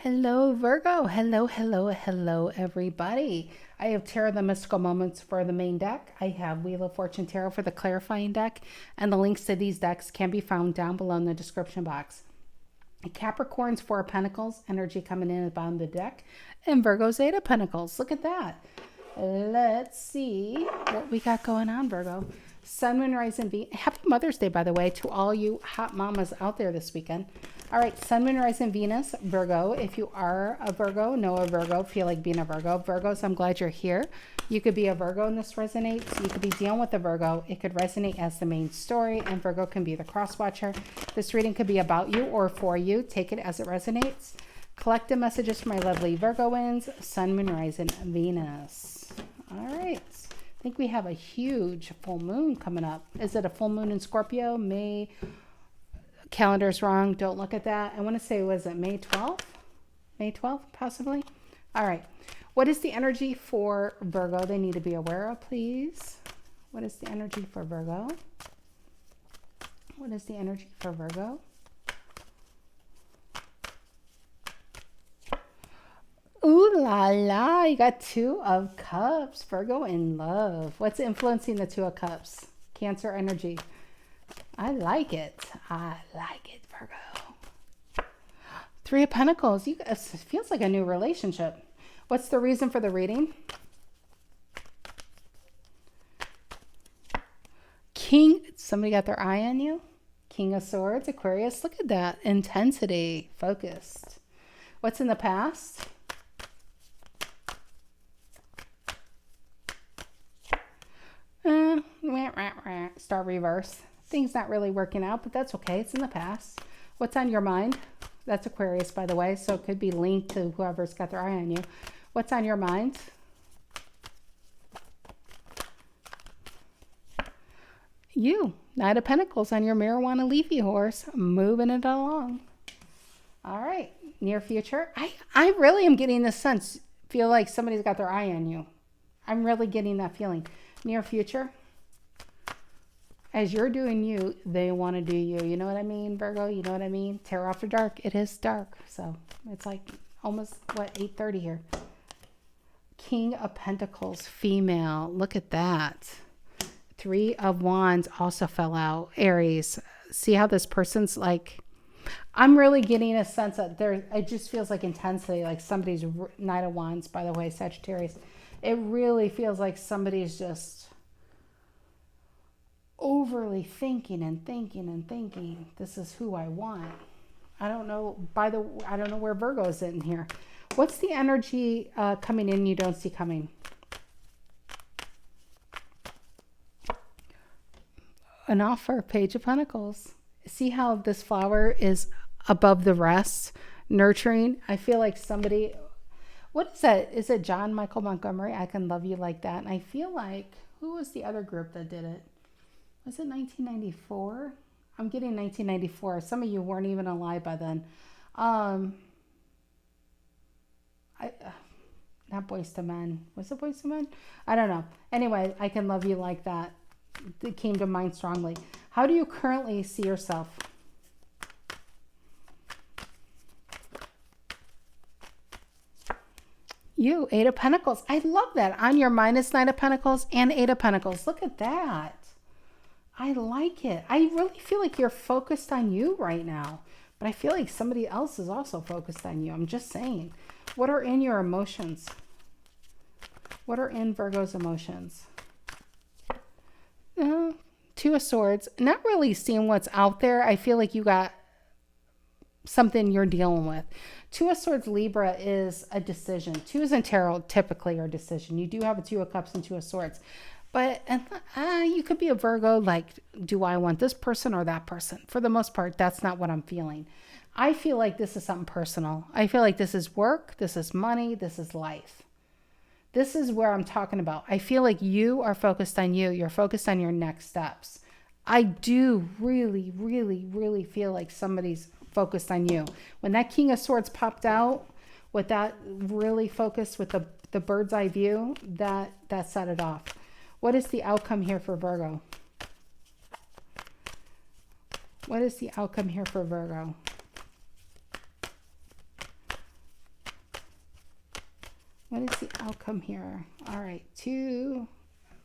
Hello, Virgo. Hello, hello, hello, everybody. I have Tarot the Mystical Moments for the main deck. I have Wheel of Fortune Tarot for the clarifying deck, and the links to these decks can be found down below in the description box. Capricorn's Four of Pentacles, energy coming in at the bottom of the deck, and Virgo's Eight of Pentacles. Look at that. Let's see what we got going on, Virgo. Sun, Moon, Rising, Venus. Happy Mother's Day, by the way, to all you hot mamas out there this weekend. All right, Sun, Moon, Rising, Venus, Virgo. If you are a Virgo, know a Virgo, feel like being a Virgo. Virgos, I'm glad you're here. You could be a Virgo and this resonates. You could be dealing with a Virgo. It could resonate as the main story, and Virgo can be the cross-watcher. This reading could be about you or for you. Take it as it resonates. Collective messages for my lovely Virgoans, Sun, Moon, Rising, Venus. All right. I think we have a huge full moon coming up. Is it a full moon in Scorpio? May, calendar's wrong. Don't look at that. I want to say, was it May 12th? May 12th, possibly? All right. What is the energy for Virgo they need to be aware of, please? What is the energy for Virgo? What is the energy for Virgo? Ooh la la, you got Two of Cups, Virgo in love. What's influencing the Two of Cups? Cancer energy. I like it. I like it, Virgo. Three of Pentacles. It feels like a new relationship. What's the reason for the reading? King, somebody got their eye on you? King of Swords, Aquarius. Look at that. Intensity, focused. What's in the past? Star reverse. Things not really working out, but that's okay. It's in the past. What's on your mind? That's Aquarius, by the way, so it could be linked to whoever's got their eye on you. What's on your mind? You. Knight of Pentacles on your marijuana leafy horse, moving it along. All right. Near future. I really am getting this sense. Feel like somebody's got their eye on you. I'm really getting that feeling. Near future. As you're doing you, they want to do you. You know what I mean, Virgo? You know what I mean? Tarot after dark. It is dark. So it's like almost, 8:30 here. King of Pentacles, female. Look at that. Three of Wands also fell out. Aries. See how this person's like, I'm really getting a sense that it just feels like intensity, like somebody's Knight of Wands, by the way, Sagittarius. It really feels like somebody's just overly thinking and thinking and thinking. This is who I want. I don't know. I don't know where Virgo's in here. What's the energy coming in you don't see coming? An offer, Page of Pentacles. See how this flower is above the rest, nurturing? I feel like somebody, what is that? Is it John Michael Montgomery? I Can Love You Like That. And I feel like, who was the other group that did it? Was it 1994? I'm getting 1994. Some of you weren't even alive by then. Not Boyz II Men. Was it Boyz II Men? I don't know. Anyway, I Can Love You Like That. It came to mind strongly. How do you currently see yourself? You, Eight of Pentacles. I love that. On your mind is Knight of Pentacles and Eight of Pentacles. Look at that. I like it. I really feel like you're focused on you right now. But I feel like somebody else is also focused on you. I'm just saying. What are in your emotions? What are in Virgo's emotions? Two of Swords. Not really seeing what's out there. I feel like you got something you're dealing with. Two of Swords, Libra, is a decision. Twos in tarot typically are a decision. You do have a Two of Cups and Two of Swords. But you could be a Virgo, like, do I want this person or that person? For the most part, that's not what I'm feeling. I feel like this is something personal. I feel like this is work, this is money, this is life. This is where I'm talking about. I feel like you are focused on you. You're focused on your next steps. I do really, really, really feel like somebody's focused on you. When that King of Swords popped out, with that really focused with the bird's eye view, that set it off. What is the outcome here for Virgo? What is the outcome here for Virgo? What is the outcome here? All right, two.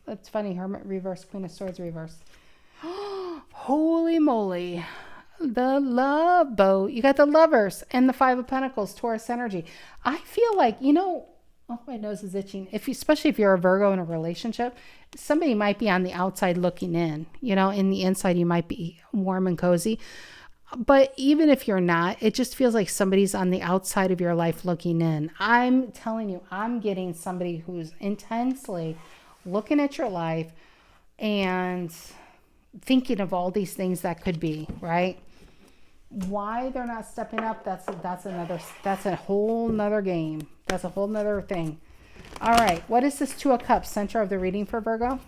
That's funny. Hermit reverse, Queen of Swords reverse. Holy moly. The love boat. You got the Lovers and the Five of Pentacles, Taurus energy. I feel like, oh, my nose is itching. Especially if you're a Virgo in a relationship, somebody might be on the outside looking in. In the inside, you might be warm and cozy. But even if you're not, it just feels like somebody's on the outside of your life looking in. I'm telling you, I'm getting somebody who's intensely looking at your life and thinking of all these things that could be, right? Why they're not stepping up, that's a whole nother game. That's a whole nother thing. All right, what is this Two of Cups, center of the reading for Virgo?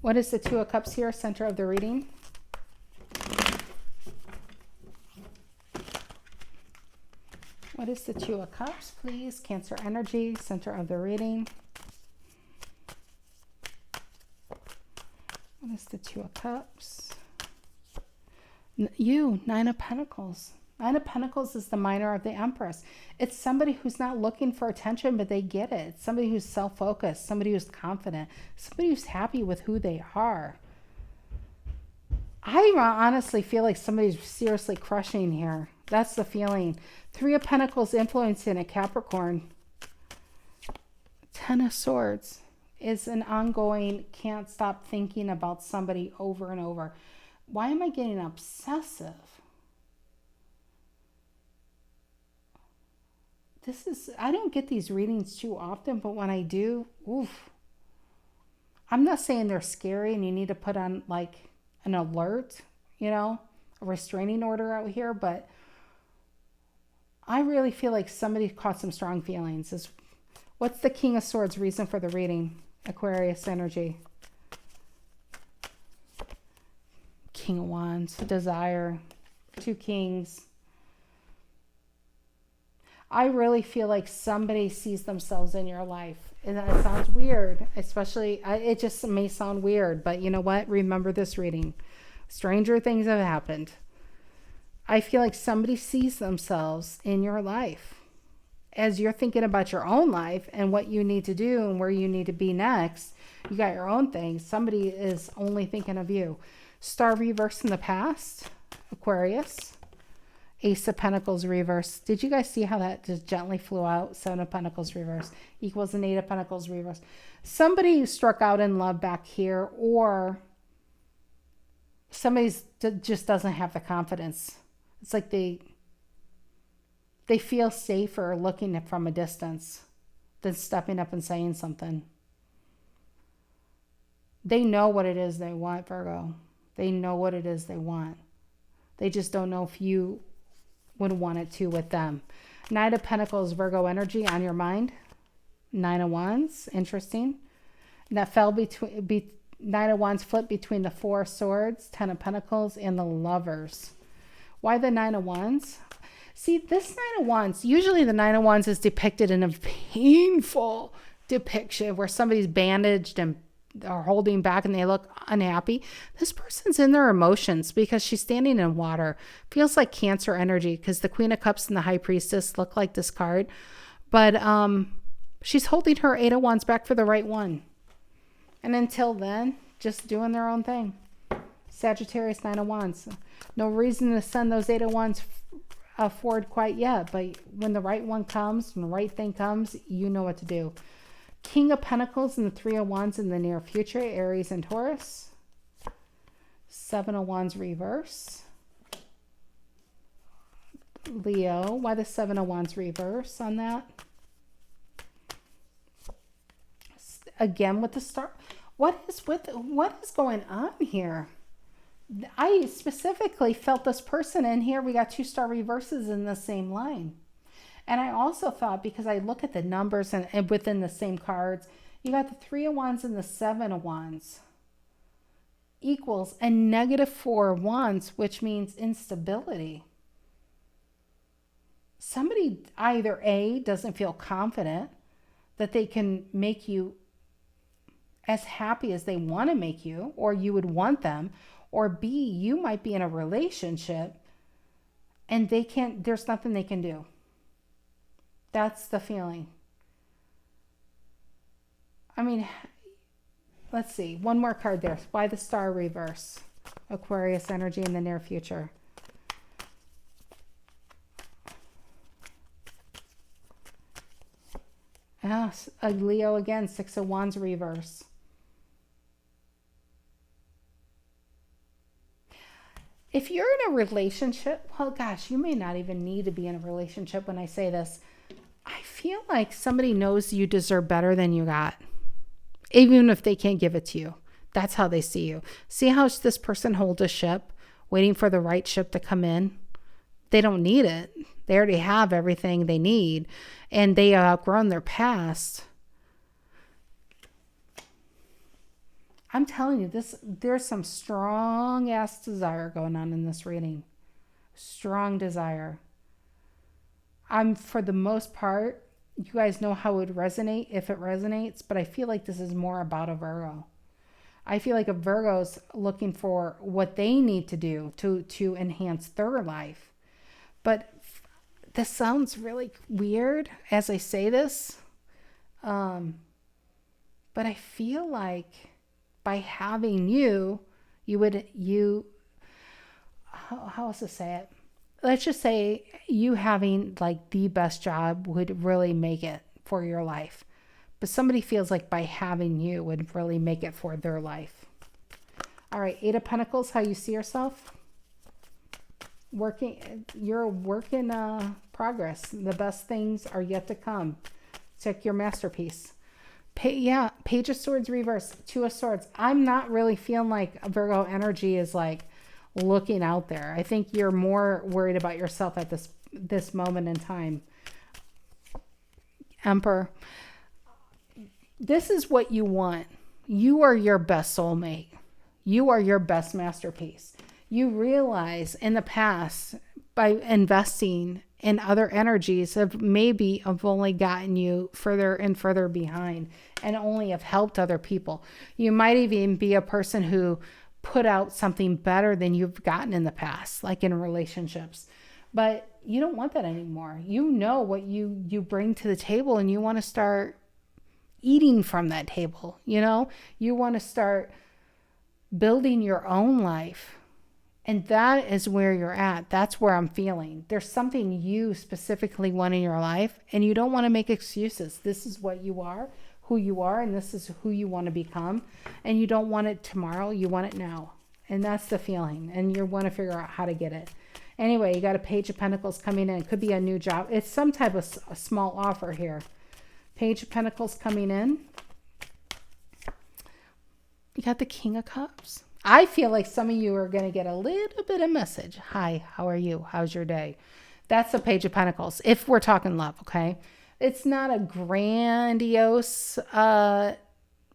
What is the Two of Cups here, center of the reading? What is the Two of Cups, please? Cancer energy, center of the reading. What is the Two of Cups? Nine of Pentacles. Nine of Pentacles is the minor of the Empress. It's somebody who's not looking for attention, but they get it. It's somebody who's self-focused, somebody who's confident, somebody who's happy with who they are. I honestly feel like somebody's seriously crushing here. That's the feeling. Three of Pentacles influencing a Capricorn. Ten of Swords is an ongoing, can't stop thinking about somebody over and over. Why am I getting obsessive? I don't get these readings too often, but when I do, oof. I'm not saying they're scary and you need to put on like an alert, a restraining order out here, but I really feel like somebody caught some strong feelings. What's the King of Swords reason for the reading? Aquarius energy. King of Wands, desire, two kings. I really feel like somebody sees themselves in your life. And that sounds weird, especially, it just may sound weird, but you know what? Remember this reading. Stranger things have happened. I feel like somebody sees themselves in your life. As you're thinking about your own life and what you need to do and where you need to be next, you got your own things. Somebody is only thinking of you. Star reverse in the past, Aquarius. Ace of Pentacles reverse. Did you guys see how that just gently flew out? Seven of Pentacles reverse equals an Eight of Pentacles reverse. Somebody who struck out in love back here, or somebody just doesn't have the confidence. It's like they feel safer looking from a distance than stepping up and saying something. They know what it is they want, Virgo. They know what it is they want. They just don't know if you would want it to with them. Knight of Pentacles, Virgo energy on your mind. Nine of Wands, interesting. And that fell between, Nine of Wands flipped between the Four of Swords, Ten of Pentacles, and the Lovers. Why the Nine of Wands? See, this Nine of Wands, usually the Nine of Wands is depicted in a painful depiction where somebody's bandaged and are holding back and they look unhappy. This person's in their emotions because she's standing in water. Feels like Cancer energy because the Queen of Cups and the High Priestess look like this card. But she's holding her Eight of Wands back for the right one. And until then, just doing their own thing. Sagittarius, Nine of Wands. No reason to send those Eight of Wands forward quite yet. But when the right one comes, when the right thing comes, you know what to do. King of Pentacles and the Three of Wands in the near future, Aries and Taurus. Seven of Wands reverse. Leo, why the Seven of Wands reverse on that? Again with the star. What is going on here? I specifically felt this person in here. We got two star reverses in the same line. And I also thought, because I look at the numbers and within the same cards, you got the Three of Wands and the Seven of Wands equals a negative Four of Wands, which means instability. Somebody either A, doesn't feel confident that they can make you as happy as they want to make you, or you would want them, or B, you might be in a relationship and there's nothing they can do. That's the feeling. I mean, let's see. One more card there. Why the star reverse? Aquarius energy in the near future. Yes, a Leo again, Six of Wands reverse. If you're in a relationship, well, gosh, you may not even need to be in a relationship when I say this. I feel like somebody knows you deserve better than you got, even if they can't give it to you. That's how they see you. See how this person holds a ship, waiting for the right ship to come in? They don't need it. They already have everything they need, and they have outgrown their past. I'm telling you, there's some strong ass desire going on in this reading. Strong desire. For the most part, you guys know how it would resonate if it resonates, but I feel like this is more about a Virgo. I feel like a Virgo's looking for what they need to do to enhance their life. But this sounds really weird as I say this. But I feel like by having you how else to say it? Let's just say you having like the best job would really make it for your life. But somebody feels like by having you would really make it for their life. All right, Eight of Pentacles, how you see yourself? You're a work in progress. The best things are yet to come. Check your masterpiece. Page of Swords reverse, Two of Swords. I'm not really feeling like Virgo energy is like looking out there. I think you're more worried about yourself at this moment in time. Emperor. This is what you want. You are your best soulmate. You are your best masterpiece. You realize in the past, by investing in other energies, have only gotten you further and further behind and only have helped other people. You might even be a person who put out something better than you've gotten in the past, like in relationships. But you don't want that anymore. You know what you bring to the table, and you want to start eating from that table. You want to start building your own life. And that is where you're at. That's where I'm feeling. There's something you specifically want in your life, and you don't want to make excuses. This is what you are, who you are, and this is who you want to become. And you don't want it tomorrow. You want it now. And that's the feeling. And you want to figure out how to get it. Anyway, you got a Page of Pentacles coming in. It could be a new job. It's some type of a small offer here. Page of Pentacles coming in. You got the King of Cups. I feel like some of you are going to get a little bit of message. Hi, how are you? How's your day? That's the Page of Pentacles, if we're talking love, okay? It's not a grandiose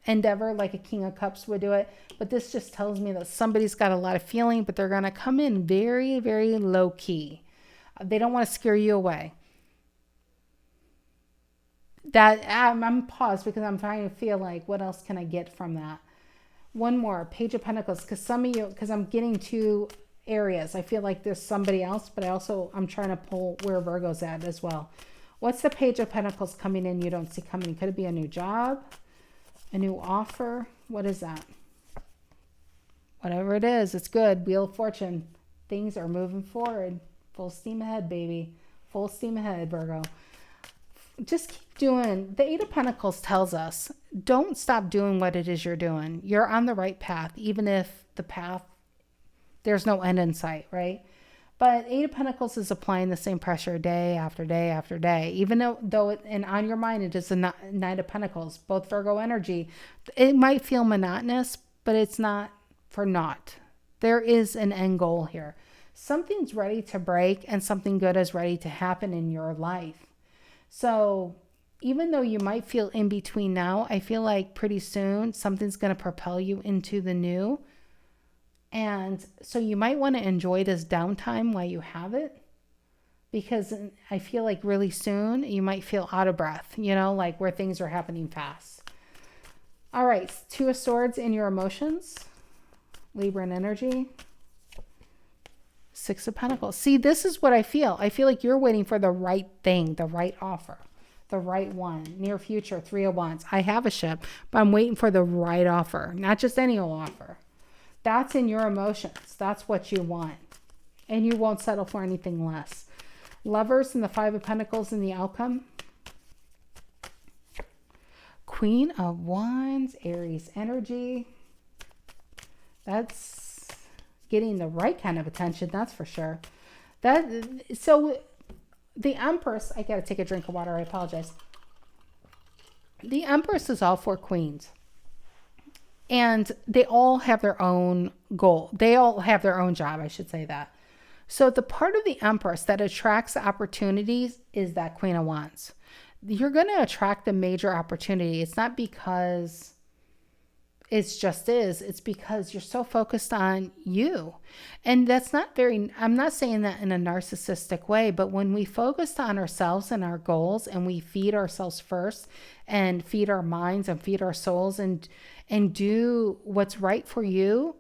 endeavor like a King of Cups would do it, but this just tells me that somebody's got a lot of feeling, but they're going to come in very, very low key. They don't want to scare you away. That I'm paused because I'm trying to feel like, what else can I get from that? One more, Page of Pentacles, because I'm getting two areas. I feel like there's somebody else, but I'm trying to pull where Virgo's at as well. What's the Page of Pentacles coming in you don't see coming? Could it be a new job? A new offer? What is that? Whatever it is, it's good. Wheel of Fortune. Things are moving forward. Full steam ahead, baby. Full steam ahead, Virgo. Just keep doing. The Eight of Pentacles tells us, don't stop doing what it is you're doing. You're on the right path, even if the path, there's no end in sight, right? But Eight of Pentacles is applying the same pressure day after day after day, even though and on your mind, it is a Knight of Pentacles, both Virgo energy. It might feel monotonous, but it's not for naught. There is an end goal here. Something's ready to break, and something good is ready to happen in your life. So even though you might feel in between now, I feel like pretty soon something's going to propel you into the new. And so you might want to enjoy this downtime while you have it, because I feel like really soon you might feel out of breath, like where things are happening fast. All right, Two of Swords in your emotions, Libran energy. Six of Pentacles. See, this is what I feel. I feel like you're waiting for the right thing, the right offer, the right one. Near future, Three of Wands. I have a ship, but I'm waiting for the right offer, not just any old offer. That's in your emotions. That's what you want. And you won't settle for anything less. Lovers and the Five of Pentacles in the outcome. Queen of Wands, Aries energy. That's getting the right kind of attention, that's for sure. So the Empress, I gotta take a drink of water, I apologize. The Empress is all four queens. And they all have their own goal. They all have their own job, I should say that. So the part of the Empress that attracts opportunities is that Queen of Wands. You're going to attract the major opportunity. It's not because it's just is. It's because you're so focused on you. And that's not very, I'm not saying that in a narcissistic way, but when we focus on ourselves and our goals and we feed ourselves first and feed our minds and feed our souls and do what's right for you,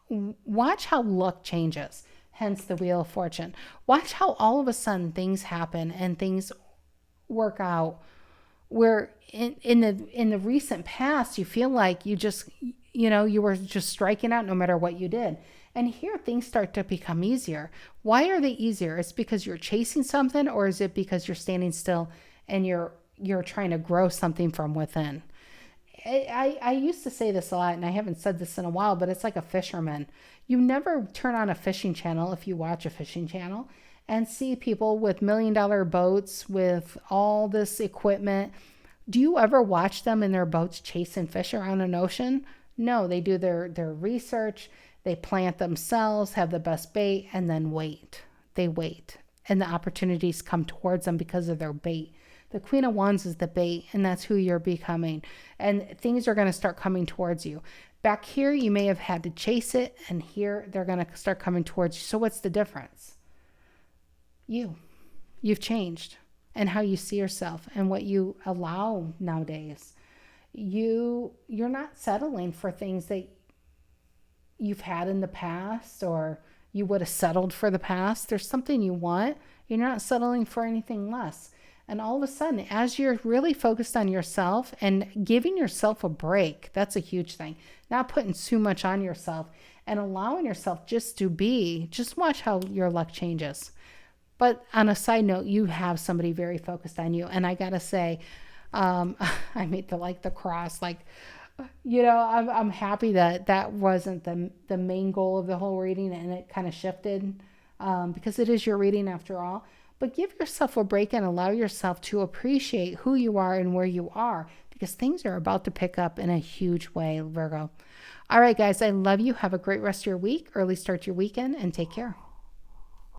watch how luck changes. Hence the Wheel of Fortune. Watch how all of a sudden things happen and things work out where in the recent past, you feel like you just, you were just striking out no matter what you did. And here things start to become easier. Why are they easier? It's because you're chasing something, or is it because you're standing still and you're trying to grow something from within? I used to say this a lot, and I haven't said this in a while, but it's like a fisherman. You never turn on a fishing channel, if you watch a fishing channel, and see people with $1 million boats with all this equipment. Do you ever watch them in their boats chasing fish around an ocean? No, they do their research. They plant themselves, have the best bait, and then wait. They wait. And the opportunities come towards them because of their bait. The Queen of Wands is the bait, and that's who you're becoming. And things are going to start coming towards you. Back here, you may have had to chase it, and here they're going to start coming towards you. So what's the difference? You've changed, and how you see yourself and what you allow nowadays. You're not settling for things that you've had in the past, or you would have settled for the past. There's something you want. You're not settling for anything less. And all of a sudden, as you're really focused on yourself and giving yourself a break, that's a huge thing. Not putting too much on yourself and allowing yourself just to be, just watch how your luck changes. But on a side note, you have somebody very focused on you. And I got to say, I made the cross, I'm happy that wasn't the main goal of the whole reading, and it kind of shifted because it is your reading after all. But give yourself a break and allow yourself to appreciate who you are and where you are, because things are about to pick up in a huge way, Virgo. All right, guys, I love you. Have a great rest of your week, early start to your weekend, and take care.